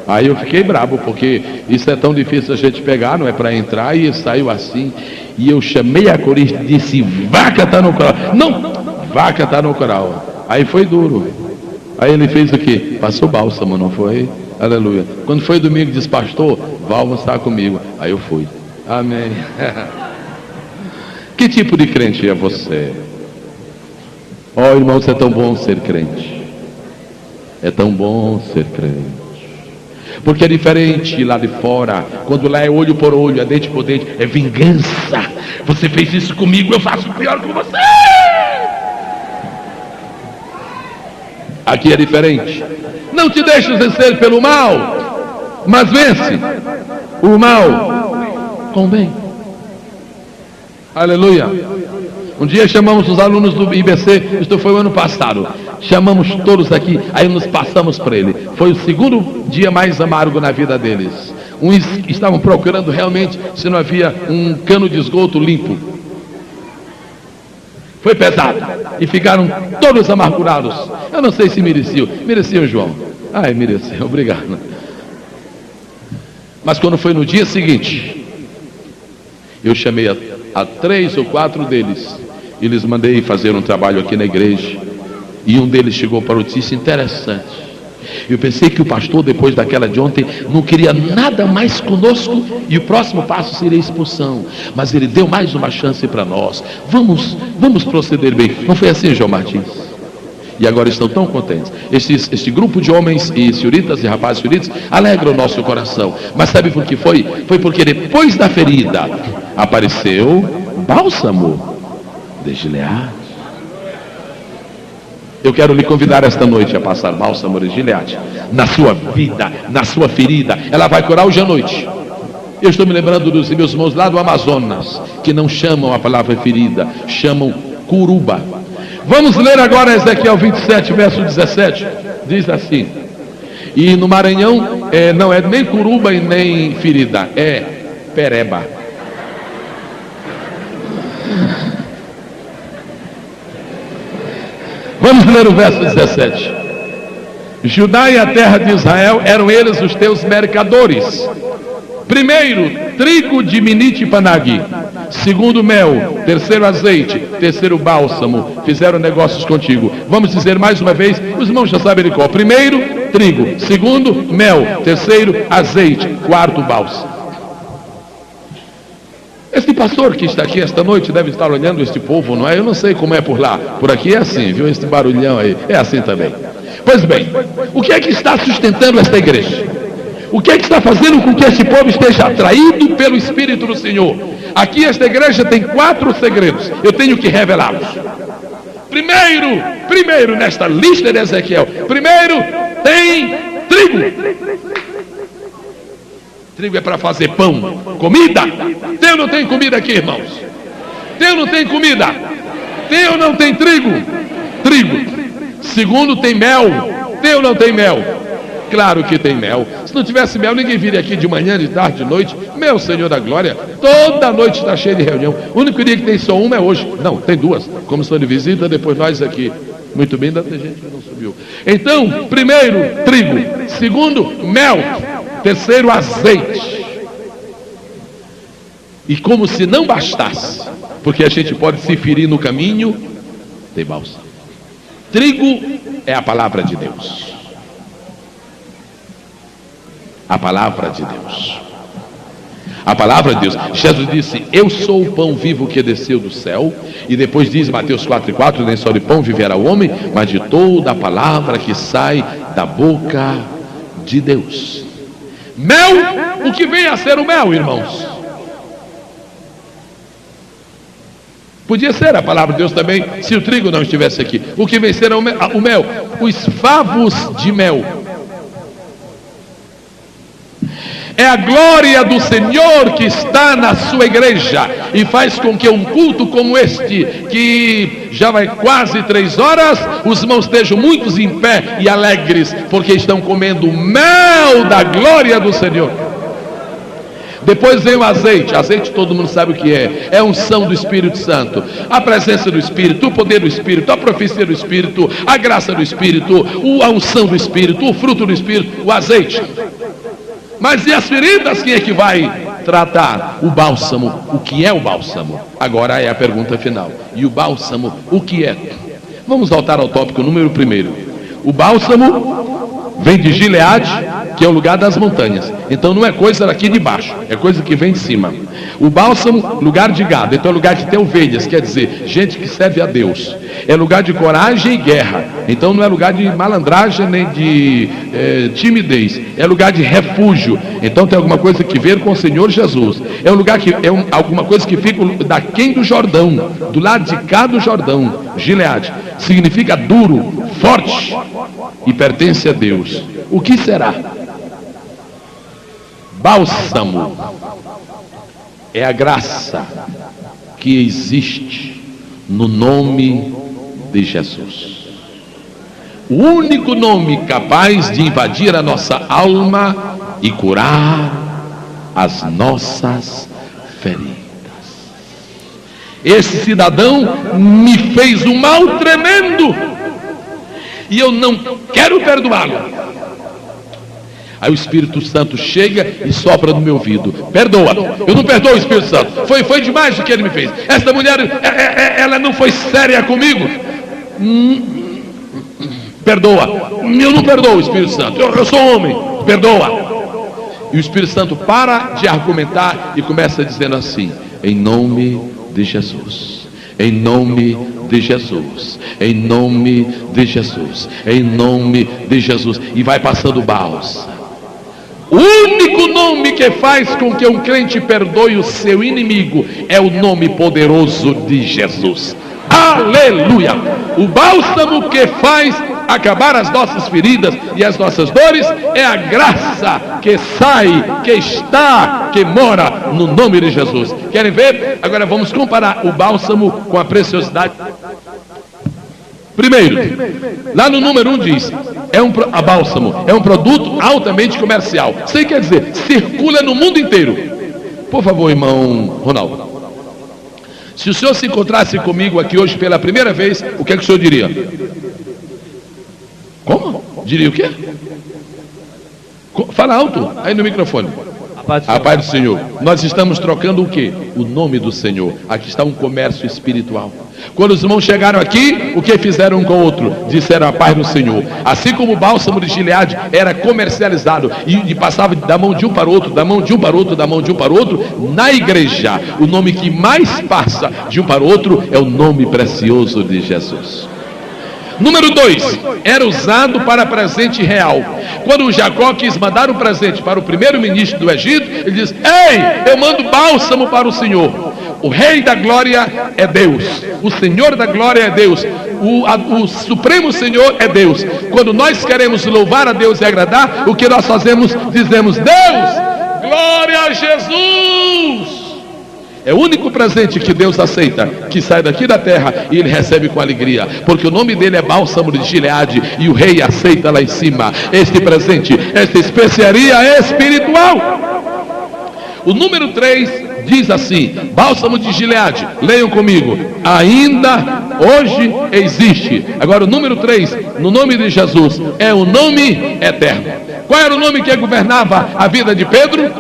Aí eu fiquei bravo, porque isso é tão difícil a gente pegar, não é para entrar, e saiu assim. E eu chamei a corista e disse: vaca está no coral. Não, vaca está no coral. Aí foi duro. Aí ele fez o quê? Passou bálsamo, não foi? Aleluia. Quando foi domingo, disse: pastor, Val vão estar comigo. Aí eu fui. Amém. Que tipo de crente é você? Ó, irmãos, é tão bom ser crente. É tão bom ser crente. Porque é diferente lá de fora. Quando lá é olho por olho, é dente por dente, é vingança. Você fez isso comigo, eu faço pior com você. Aqui é diferente. Não te deixes vencer pelo mal, mas vence o mal com o bem. Aleluia. Um dia chamamos os alunos do IBC, isto foi o ano passado. Chamamos todos aqui, aí nos passamos para ele. Foi o segundo dia mais amargo na vida deles. Uns estavam procurando realmente se não havia um cano de esgoto limpo. Foi pesado. E ficaram todos amargurados. Eu não sei se mereciam. Mereciam, João. Ai, mereciam. Obrigado. Mas quando foi no dia seguinte, eu chamei a 3 ou 4 deles e lhes mandei fazer um trabalho aqui na igreja. E um deles chegou para a notícia interessante. Eu pensei que o pastor, depois daquela de ontem, não queria nada mais conosco e o próximo passo seria expulsão. Mas ele deu mais uma chance para nós. Vamos proceder bem. Não foi assim, João Martins? E agora estão tão contentes. Este grupo de homens e senhoritas e rapazes senhoritas alegra o nosso coração. Mas sabe por que foi? Foi porque depois da ferida apareceu bálsamo de Gileade. Eu quero lhe convidar esta noite a passar bálsamo de Gileade na sua vida, na sua ferida. Ela vai curar hoje à noite. Eu estou me lembrando dos meus irmãos lá do Amazonas, que não chamam a palavra ferida, chamam curuba. Vamos ler agora Ezequiel 27, verso 17. Diz assim: e no Maranhão não é nem curuba e nem ferida, é pereba. Vamos ler o verso 17. Judá e a terra de Israel eram eles os teus mercadores. Primeiro, trigo de Minite e Panagi. Segundo, mel. Terceiro, azeite. Terceiro, bálsamo. Fizeram negócios contigo. Vamos dizer mais uma vez, os irmãos já sabem de qual. Primeiro, trigo. Segundo, mel. Terceiro, azeite. Quarto, bálsamo. Este pastor que está aqui esta noite deve estar olhando este povo, não é? Eu não sei como é por lá. Por aqui é assim, viu? Este barulhão aí. É assim também. Pois bem, o que é que está sustentando esta igreja? O que é que está fazendo com que este povo esteja atraído pelo Espírito do Senhor? Aqui esta igreja tem 4 segredos. Eu tenho que revelá-los. Primeiro nesta lista de Ezequiel. Primeiro, tem trigo. Trigo é para fazer pão, comida. Tem ou não tem comida aqui, irmãos? Tem ou não tem comida? Tem ou não tem trigo? Trigo. Segundo, tem mel. Tem ou não tem mel? Claro que tem mel. Se não tivesse mel, ninguém viria aqui de manhã, de tarde, de noite. Meu Senhor da Glória, toda noite está cheio de reunião. O único dia que tem só uma é hoje. Não, tem 2. Como estão de visita, depois nós aqui. Muito bem, ainda tem gente que não subiu. Então, primeiro, trigo. Segundo, mel. Terceiro, azeite. E como se não bastasse, porque a gente pode se ferir no caminho, tem bálsamo. Trigo é a palavra de Deus. A palavra de Deus. A palavra de Deus. Jesus disse: eu sou o pão vivo que desceu do céu. E depois diz Mateus 4,4: nem só de pão viverá o homem, mas de toda a palavra que sai da boca de Deus. Mel, o que vem a ser o mel, irmãos? Podia ser a palavra de Deus também, se o trigo não estivesse aqui. O que vem a ser o mel? Os favos de mel. É a glória do Senhor que está na sua igreja e faz com que um culto como este, que já vai quase 3 horas, os irmãos estejam muitos em pé e alegres, porque estão comendo o mel da glória do Senhor. Depois vem o azeite. Azeite todo mundo sabe o que é. É a unção do Espírito Santo, a presença do Espírito, o poder do Espírito, a profecia do Espírito, a graça do Espírito, a unção do Espírito, o fruto do Espírito, o azeite. Mas e as feridas, quem é que vai tratar? O bálsamo. O que é o bálsamo? Agora é a pergunta final. E o bálsamo, o que é? Vamos voltar ao tópico número 1. O bálsamo vem de Gileade que é o lugar das montanhas. Então não é coisa daqui de baixo, é coisa que vem de cima. O bálsamo, lugar de gado, então é lugar que tem ovelhas, quer dizer, gente que serve a Deus. É lugar de coragem e guerra, então não é lugar de malandragem nem de timidez, é lugar de refúgio. Então tem alguma coisa que ver com o Senhor Jesus. É um lugar que alguma coisa que fica daquém do Jordão, do lado de cá do Jordão. Gileade significa duro, forte e pertence a Deus. O que será? Bálsamo é a graça que existe no nome de Jesus. O único nome capaz de invadir a nossa alma e curar as nossas feridas. Esse cidadão me fez um mal tremendo e eu não quero perdoá-lo. Aí o Espírito Santo chega e sopra no meu ouvido: perdoa. Eu não perdoo o Espírito Santo. Foi demais o que ele me fez. Essa mulher, ela não foi séria comigo. Perdoa. Eu não perdoo o Espírito Santo. Eu sou homem. Perdoa. E o Espírito Santo para de argumentar e começa dizendo assim: em nome de Jesus, em nome de Jesus, em nome de Jesus, em nome de Jesus, e vai passando bálsamo. O único nome que faz com que um crente perdoe o seu inimigo é o nome poderoso de Jesus. Aleluia! O bálsamo que faz acabar as nossas feridas e as nossas dores é a graça que sai, que está, que mora no nome de Jesus. Querem ver? Agora vamos comparar o bálsamo com a preciosidade. Primeiro, lá no número 1 diz: a bálsamo é um produto altamente comercial. Isso aí quer dizer, circula no mundo inteiro. Por favor, irmão Ronaldo, se o senhor se encontrasse comigo aqui hoje pela primeira vez, o que é que o senhor diria? Como? Diria o quê? Fala alto aí no microfone. A paz do Senhor. Nós estamos trocando o quê? O nome do Senhor. Aqui está um comércio espiritual. Quando os irmãos chegaram aqui, o que fizeram um com o outro? Disseram a paz do Senhor. Assim como o bálsamo de Gileade era comercializado e passava da mão de um para o outro, da mão de um para o outro, da mão de um para o outro, na igreja, o nome que mais passa de um para o outro é o nome precioso de Jesus. Número 2, era usado para presente real. Quando o Jacó quis mandar um presente para o primeiro-ministro do Egito, ele diz: ei, eu mando bálsamo para o Senhor. O Rei da Glória é Deus, o Senhor da Glória é Deus, o Supremo Senhor é Deus. Quando nós queremos louvar a Deus e agradar, o que nós fazemos? Dizemos: Deus, glória a Jesus. É o único presente que Deus aceita, que sai daqui da terra e ele recebe com alegria, porque o nome dele é bálsamo de Gileade e o rei aceita lá em cima este presente, esta especiaria espiritual. O número 3 diz assim: bálsamo de Gileade, leiam comigo, ainda hoje existe. Agora o número 3, no nome de Jesus, é o nome eterno. Qual era o nome que governava a vida de Pedro?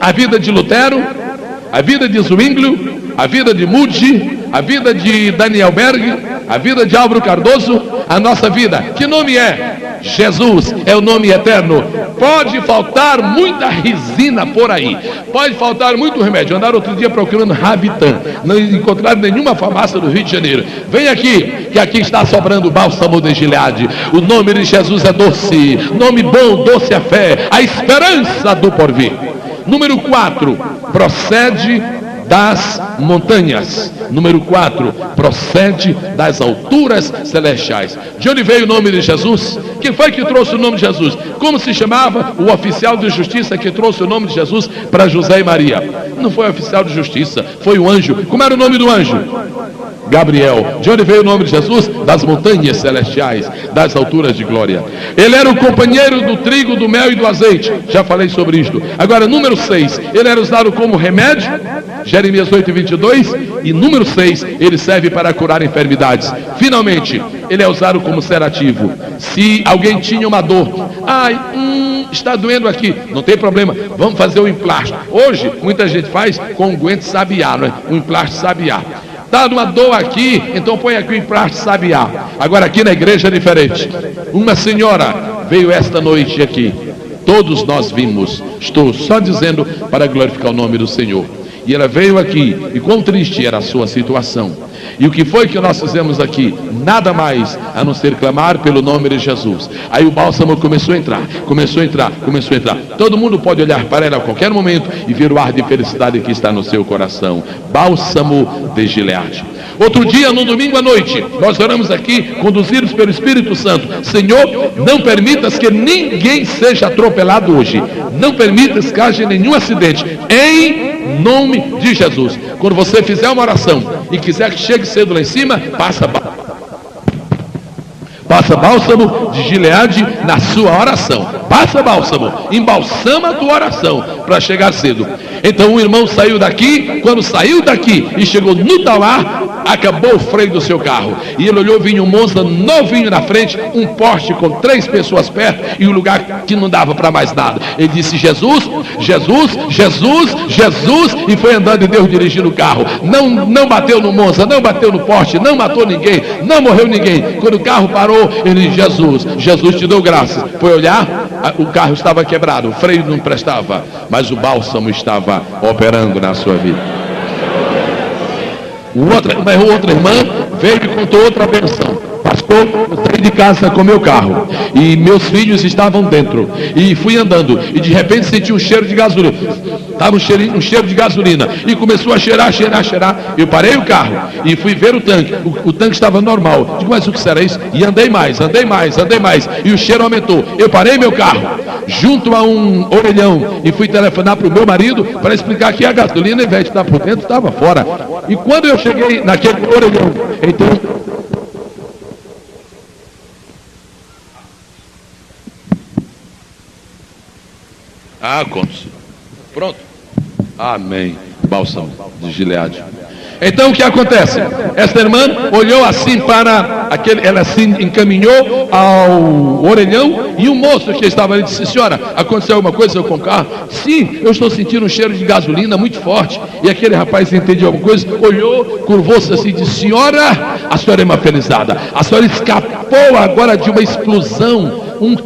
A vida de Lutero? A vida de Zwinglio, a vida de Moody, a vida de Daniel Berg, a vida de Álvaro Cardoso, a nossa vida. Que nome é? Jesus é o nome eterno. Pode faltar muita resina por aí, pode faltar muito remédio. Andaram outro dia procurando Rabitan, não encontraram nenhuma farmácia do Rio de Janeiro. Vem aqui, que aqui está sobrando o bálsamo de Gileade. O nome de Jesus é doce, nome bom, doce a fé, a esperança do porvir. Número 4, procede das montanhas. Número 4, procede das alturas celestiais. De onde veio o nome de Jesus? Quem foi que trouxe o nome de Jesus? Como se chamava o oficial de justiça que trouxe o nome de Jesus para José e Maria? Não foi o oficial de justiça, foi o anjo. Como era o nome do anjo? Gabriel. De onde veio o nome de Jesus? Das montanhas celestiais, das alturas de glória. Ele era o companheiro do trigo, do mel e do azeite. Já falei sobre isto. Agora, número 6, ele era usado como remédio, Jeremias 8:22. E número 6, ele serve para curar enfermidades. Finalmente, ele é usado como sedativo. Se alguém tinha uma dor, está doendo aqui, não tem problema, vamos fazer o emplasto. Hoje, muita gente faz com unguento sabiá, não é? Um emplasto sabiá. Está uma dor aqui, então põe aqui o emplasto sabiá. Agora aqui na igreja é diferente. Uma senhora veio esta noite aqui. Todos nós vimos. Estou só dizendo para glorificar o nome do Senhor. E ela veio aqui, e quão triste era a sua situação. E o que foi que nós fizemos aqui? Nada mais a não ser clamar pelo nome de Jesus. Aí o bálsamo começou a entrar. Todo mundo pode olhar para ela a qualquer momento e ver o ar de felicidade que está no seu coração. Bálsamo de Gileade. Outro dia, no domingo à noite, nós oramos aqui, conduzidos pelo Espírito Santo. Senhor, não permitas que ninguém seja atropelado hoje. Não permitas que haja nenhum acidente. Em nome de Jesus. Quando você fizer uma oração e quiser que chegue cedo lá em cima, passa bálsamo de Gileade na sua oração. Passa bálsamo, embalsama a tua oração para chegar cedo. Então o irmão saiu daqui. Quando saiu daqui e chegou no Tauá, acabou o freio do seu carro. E ele olhou, vinha um Monza novinho na frente, um Porsche com 3 pessoas perto e um lugar que não dava para mais nada. Ele disse: Jesus, Jesus, Jesus, Jesus, e foi andando e Deus dirigindo o carro. Não bateu no Monza, não bateu no Porsche, não matou ninguém, não morreu ninguém. Quando o carro parou, ele disse: Jesus, Jesus te deu graça. Foi olhar, o carro estava quebrado, o freio não prestava, mas o bálsamo estava operando na sua vida. Outra irmã veio e contou outra benção. Pastor, eu saí de casa com meu carro e meus filhos estavam dentro e fui andando e de repente senti um cheiro de gasolina. Estava um cheiro de gasolina e começou a cheirar. Eu parei o carro e fui ver o tanque. O tanque estava normal. Digo: mas o que será isso? E andei mais e o cheiro aumentou. Eu parei meu carro junto a um orelhão e fui telefonar para o meu marido para explicar que a gasolina, ao invés de estar por dentro, estava fora. E quando eu cheguei naquele orelhão, então contos. Pronto. Amém. Bálsamo de Gileade. Então o que acontece? Esta irmã olhou assim para aquele, ela se encaminhou ao orelhão e um moço que estava ali disse: senhora, aconteceu alguma coisa com o carro? Sim, eu estou sentindo um cheiro de gasolina muito forte. E aquele rapaz entendeu alguma coisa, olhou, curvou-se assim e disse: senhora, a senhora é uma felizada. A senhora escapou agora de uma explosão, um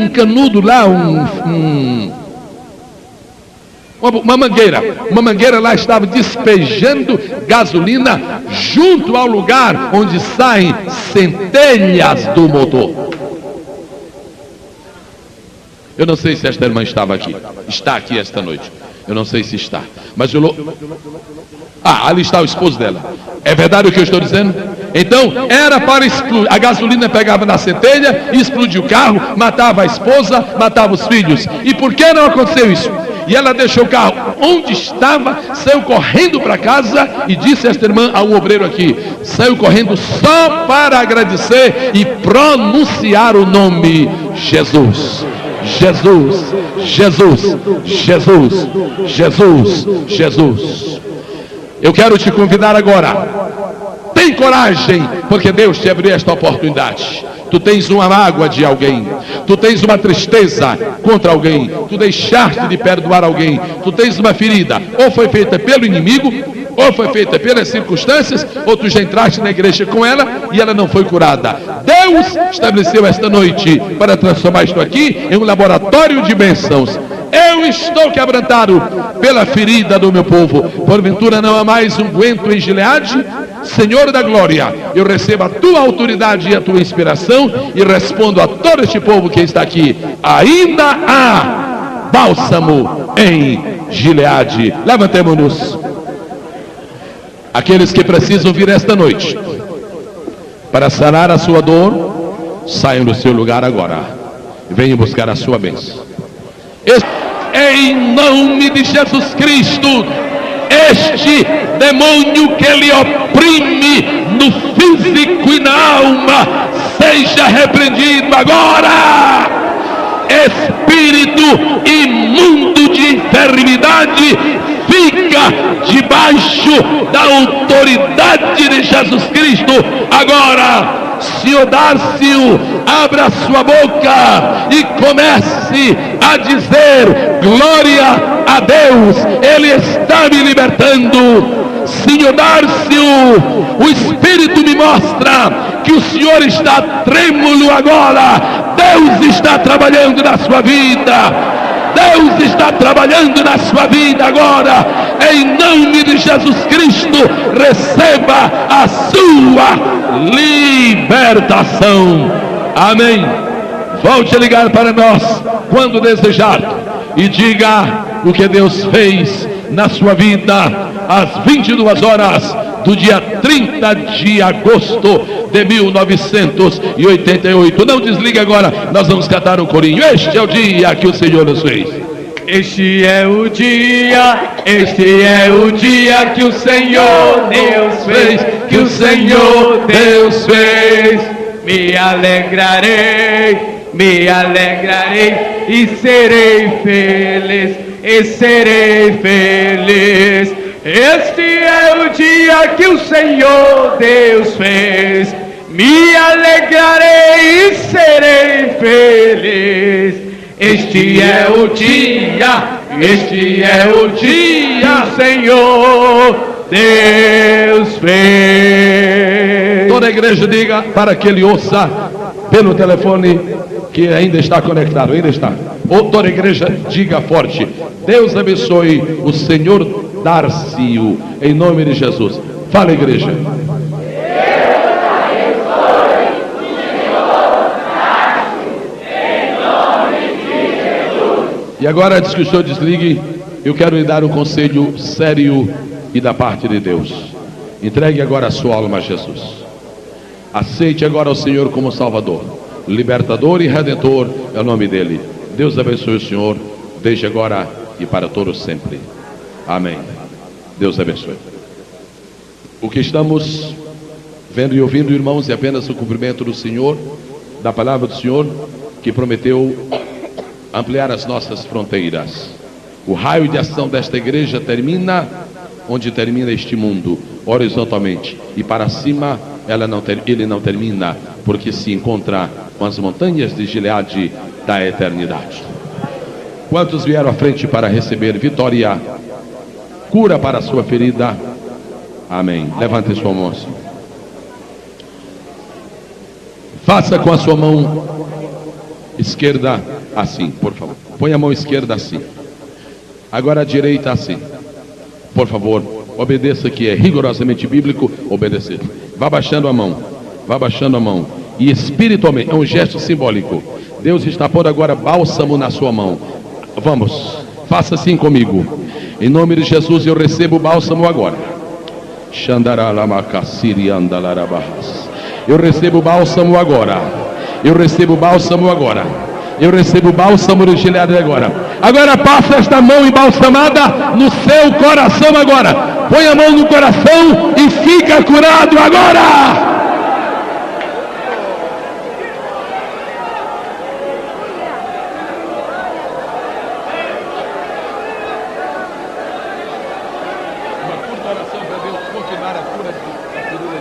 canudo lá, uma mangueira lá estava despejando gasolina junto ao lugar onde saem centelhas do motor. Eu não sei se esta irmã estava aqui, está aqui esta noite, eu não sei se está, mas ali está o esposo dela. É verdade o que eu estou dizendo? Então era para explodir, a gasolina pegava na centelha, explodia o carro, matava a esposa, matava os filhos. E por que não aconteceu isso? E ela deixou o carro onde estava, saiu correndo para casa e disse a esta irmã, ao obreiro aqui, saiu correndo só para agradecer e pronunciar o nome Jesus. Jesus, Jesus, Jesus, Jesus, Jesus. Eu quero te convidar agora. Tem coragem, porque Deus te abriu esta oportunidade. Tu tens uma mágoa de alguém, tu tens uma tristeza contra alguém, tu deixaste de perdoar alguém, tu tens uma ferida, ou foi feita pelo inimigo, ou foi feita pelas circunstâncias, ou tu já entraste na igreja com ela e ela não foi curada. Deus estabeleceu esta noite para transformar isto aqui em um laboratório de bênçãos. Eu estou quebrantado pela ferida do meu povo. Porventura não há mais unguento em Gileade? Senhor da glória, eu recebo a tua autoridade e a tua inspiração e respondo a todo este povo que está aqui: ainda há bálsamo em Gileade. Levantemo-nos. Aqueles que precisam vir esta noite para sanar a sua dor, saiam do seu lugar agora e venham buscar a sua bênção. Em nome de Jesus Cristo, este demônio que lhe oprime no físico e na alma, seja repreendido agora. Espírito imundo de enfermidade, fica debaixo da autoridade de Jesus Cristo agora. Senhor Dárcio, abra sua boca e comece a dizer: glória a Deus, Ele está me libertando. Senhor Dárcio, o Espírito me mostra que o Senhor está trêmulo agora. Deus está trabalhando na sua vida. Deus está trabalhando na sua vida agora. Em nome de Jesus Cristo, receba a sua libertação. Amém. Volte a ligar para nós quando desejar e diga o que Deus fez na sua vida às 22 horas do dia 30 de agosto de 1988. Não desligue agora, nós vamos cantar um corinho. Este é o dia que o Senhor nos fez. Este é o dia que o Senhor Deus fez, que o Senhor Deus fez. Me alegrarei e serei feliz, Este é o dia que o Senhor Deus fez. Me alegrarei e serei feliz. Este é o dia que o Senhor Deus fez. Toda a igreja diga para que ele ouça pelo telefone que ainda está conectado, ainda está. Ou toda a igreja diga forte: Deus abençoe o Senhor Darcio, em nome de Jesus. Fala, igreja. E agora, antes que o senhor desligue, eu quero lhe dar um conselho sério e da parte de Deus. Entregue agora a sua alma a Jesus. Aceite agora o Senhor como Salvador, Libertador e Redentor é o nome dele. Deus abençoe o senhor, desde agora e para todos sempre. Amém. Deus abençoe. O que estamos vendo e ouvindo, irmãos, é apenas o cumprimento do Senhor, da palavra do Senhor, que prometeu ampliar as nossas fronteiras. O raio de ação desta igreja termina onde termina este mundo, horizontalmente, e para cima ele não termina, porque se encontra com as montanhas de Gileade da eternidade. Quantos vieram à frente para receber vitória, cura para a sua ferida? Amém. Levante sua mão assim. Faça com a sua mão esquerda assim, por favor. Põe a mão esquerda assim. Agora a direita assim. Por favor, obedeça, que é rigorosamente bíblico obedecer. Vá baixando a mão. Vá baixando a mão. E espiritualmente, é um gesto simbólico. Deus está pondo agora bálsamo na sua mão. Vamos, faça assim comigo. Em nome de Jesus eu recebo o bálsamo agora. Eu recebo o bálsamo agora. Eu recebo o bálsamo agora. Eu recebo o bálsamo de Gileade agora. Agora passa esta mão embalsamada no seu coração agora. Põe a mão no coração e fica curado agora.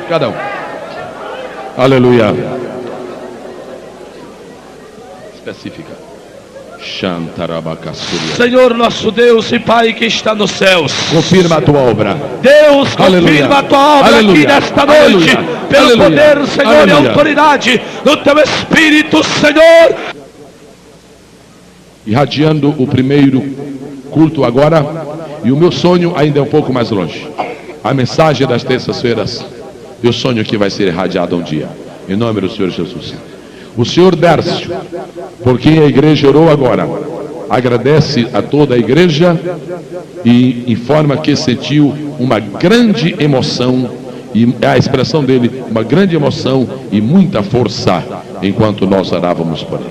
Cada um. Aleluia. Específica. Senhor nosso Deus e Pai que está nos céus, confirma a tua obra. Deus, confirma a tua obra. Aleluia. Aqui nesta noite. Aleluia. Pelo aleluia. Poder, Senhor, aleluia. E autoridade do teu Espírito, Senhor. Irradiando o primeiro culto agora. E o meu sonho ainda é um pouco mais longe. A mensagem das terças-feiras, eu sonho que vai ser irradiada um dia, em nome do Senhor Jesus. O Senhor Dércio, por quem a igreja orou agora, agradece a toda a igreja e informa que sentiu uma grande emoção, e a expressão dele, uma grande emoção e muita força, enquanto nós orávamos por ele.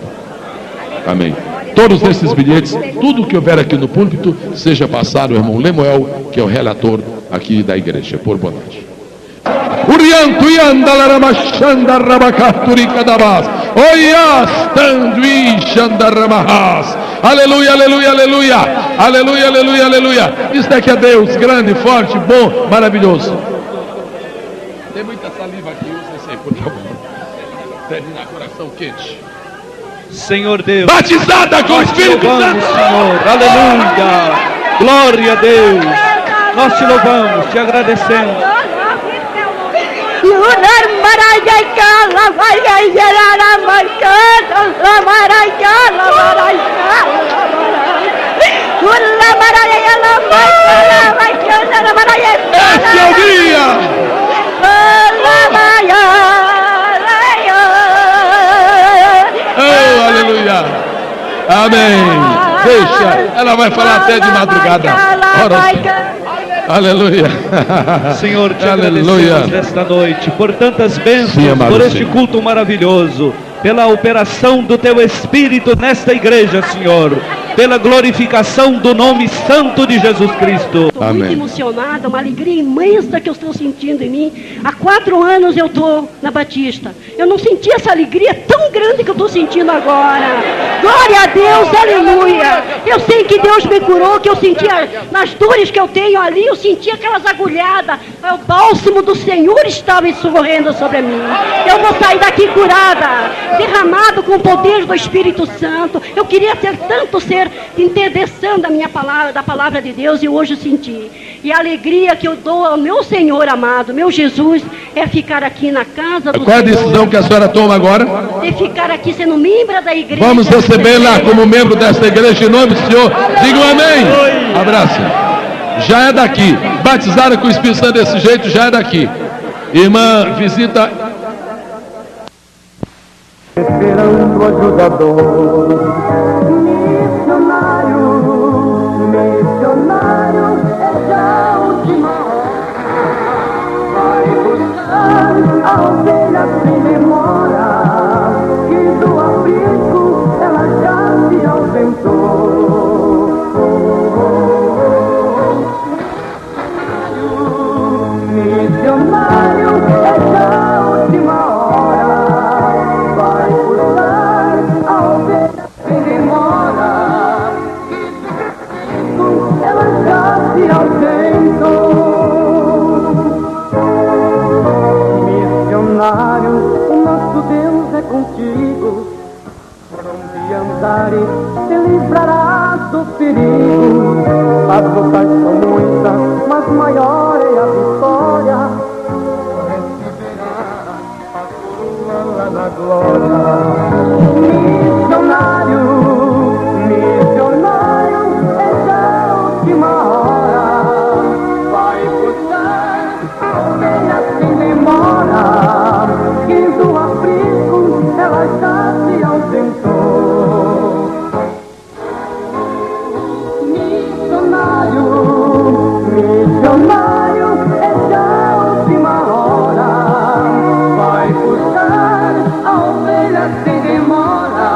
Amém. Todos esses bilhetes, tudo que houver aqui no púlpito, seja passado ao irmão Lemuel, que é o relator aqui da igreja, por bondade. Aleluia, aleluia, aleluia. Aleluia, aleluia, aleluia. Isso daqui é Deus, grande, forte, bom, maravilhoso. Tem muita saliva aqui, usa esse aí, por favor. Terminar coração quente. Senhor Deus, batizada com o Espírito Santo, Senhor, aleluia, glória a Deus. Nós te louvamos, te agradecemos. Esse é o dia. Oh, aleluia. Amém. Deixa, ela vai falar até de madrugada. Aleluia. Senhor, te Aleluia. agradecemos nesta noite por tantas bênçãos, Sim, amado por este Senhor. culto maravilhoso, pela operação do Teu Espírito nesta igreja, Senhor, pela glorificação do nome santo de Jesus Cristo. Estou muito emocionada, uma alegria imensa que eu estou sentindo em mim. Há 4 anos eu estou na Batista. Eu não senti essa alegria tão grande que eu estou sentindo agora. Glória a Deus, aleluia. Eu sei que Deus me curou, que eu sentia nas dores que eu tenho ali, eu sentia aquelas agulhadas. O bálsamo do Senhor estava escorrendo sobre mim. Eu vou sair daqui curada, derramado com o poder do Espírito Santo. Eu queria tanto ser intercessão da minha palavra, da palavra de Deus, e hoje eu senti. E a alegria que eu dou ao meu Senhor amado, meu Jesus, é ficar aqui na casa do Qual é a Senhor. decisão que a senhora toma agora? E ficar aqui sendo membro da igreja. Vamos recebê-la como membro desta igreja em nome do Senhor. Diga um amém. Abraço. Já é daqui. Batizada com o Espírito Santo desse jeito, já é daqui. Irmã, visita. Esperando o ajudador, missionário, é já a última hora. Vai buscar a ovelha sem demora, que do abrigo ela já se ausentou. Missionário, é já a última hora. Vai buscar a ovelha sem demora, ela já se ausentou. Missionário, o nosso Deus é contigo. Por onde andares, te livrarás do perigo. As lutas são muitas, mas maior é a vitória. Receberás a coroa na glória. Missionário, é já a última hora. Vai buscar a ovelha sem demora, que do abrigo ela já se ausentou. Missionário, é já a última hora. Vai buscar a ovelha sem demora,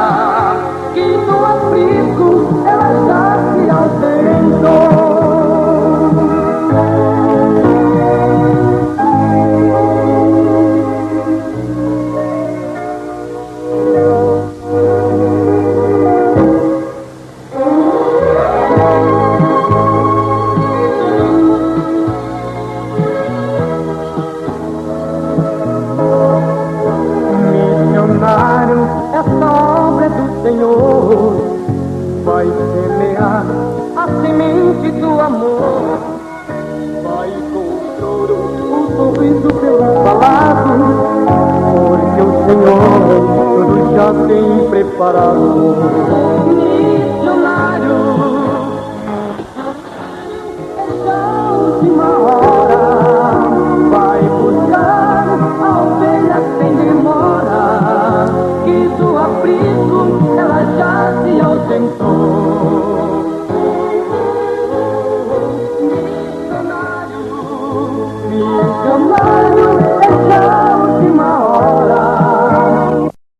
que do abrigo ela já se ausentou. Missionário, essa obra é do Senhor. Vai semear a semente do amor. Vai com o sorriso pelo falado, porque o Senhor tudo já tem preparado.